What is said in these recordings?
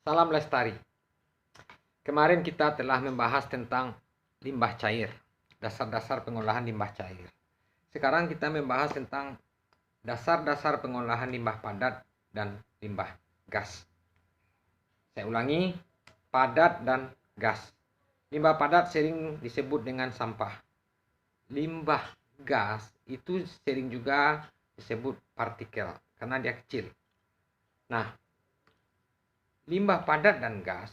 Salam Lestari. Kemarin kita telah membahas tentang limbah cair, dasar-dasar pengolahan limbah cair. Sekarang kita membahas tentang dasar-dasar pengolahan limbah padat dan limbah gas. Saya ulangi, padat dan gas. Limbah padat sering disebut dengan sampah. Limbah gas itu sering juga disebut partikel karena dia kecil. Nah, limbah padat dan gas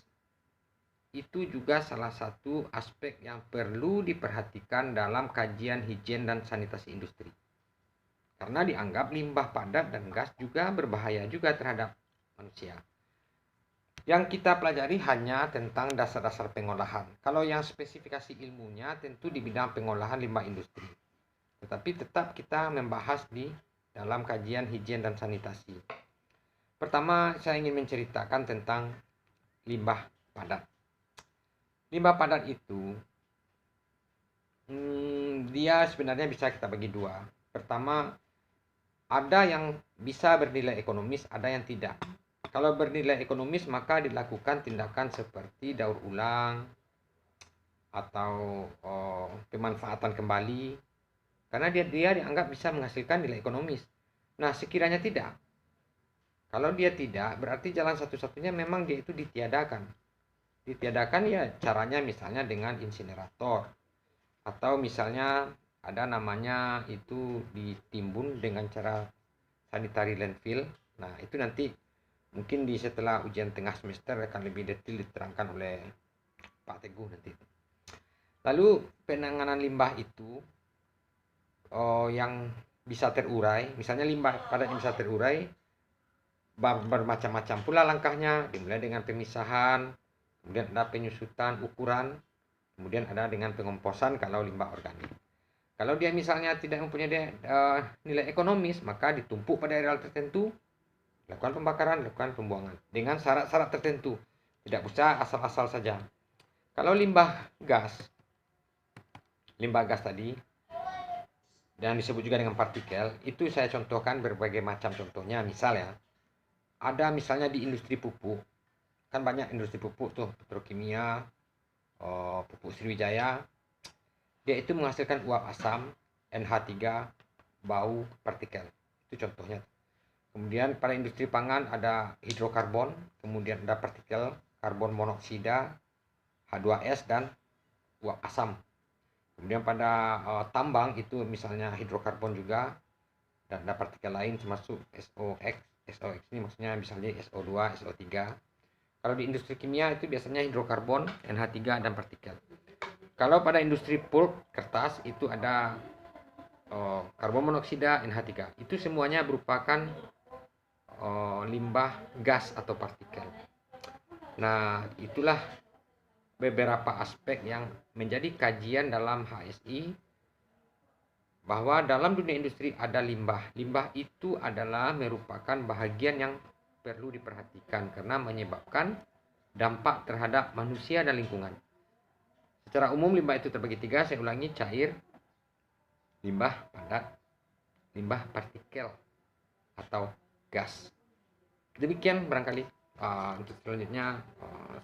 itu juga salah satu aspek yang perlu diperhatikan dalam kajian higien dan sanitasi industri. Karena dianggap limbah padat dan gas juga berbahaya juga terhadap manusia. Yang kita pelajari hanya tentang dasar-dasar pengolahan. Kalau yang spesifikasi ilmunya tentu di bidang pengolahan limbah industri. Tetapi tetap kita membahas di dalam kajian higien dan sanitasi. Pertama, saya ingin menceritakan tentang limbah padat. Limbah padat itu dia sebenarnya bisa kita bagi dua. Pertama, ada yang bisa bernilai ekonomis, ada yang tidak. Kalau bernilai ekonomis maka dilakukan tindakan seperti daur ulang atau pemanfaatan kembali karena dia dianggap bisa menghasilkan nilai ekonomis. Nah, sekiranya tidak, kalau dia tidak, berarti jalan satu-satunya memang dia itu ditiadakan. Ditiadakan ya caranya misalnya dengan insinerator. Atau misalnya ada namanya itu ditimbun dengan cara sanitary landfill. Nah, itu nanti mungkin di setelah ujian tengah semester akan lebih detail diterangkan oleh Pak Teguh nanti. Lalu penanganan limbah itu yang bisa terurai, misalnya limbah padat yang bisa terurai, bermacam-macam pula langkahnya, dimulai dengan pemisahan, kemudian ada penyusutan ukuran, kemudian ada dengan pengomposan kalau limbah organik. Kalau dia misalnya tidak mempunyai nilai ekonomis, maka ditumpuk pada areal tertentu, lakukan pembakaran, lakukan pembuangan dengan syarat-syarat tertentu. Tidak bisa asal-asal saja. Kalau limbah gas tadi dan disebut juga dengan partikel, itu saya contohkan berbagai macam contohnya. Misal ya, ada misalnya di industri pupuk, kan banyak industri pupuk tuh, petrokimia, pupuk Sriwijaya, dia itu menghasilkan uap asam, NH3, bau, partikel. Itu contohnya. Kemudian pada industri pangan ada hidrokarbon, kemudian ada partikel karbon monoksida, H2S, dan uap asam. Kemudian pada tambang itu misalnya hidrokarbon juga, dan ada partikel lain termasuk SOx. SOx ini maksudnya misalnya SO2, SO3. Kalau di industri kimia itu biasanya hidrokarbon, NH3, dan partikel. Kalau pada industri pulp, kertas, itu ada karbon monoksida, NH3. Itu semuanya merupakan limbah gas atau partikel. Nah, itulah beberapa aspek yang menjadi kajian dalam HSI, bahwa dalam dunia industri ada limbah. Limbah itu adalah merupakan bahagian yang perlu diperhatikan karena menyebabkan dampak terhadap manusia dan lingkungan. Secara umum limbah itu terbagi tiga, saya ulangi: cair, limbah padat, limbah partikel atau gas. Demikian barangkali untuk selanjutnya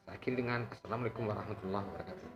saya akhiri dengan Assalamualaikum warahmatullahi wabarakatuh.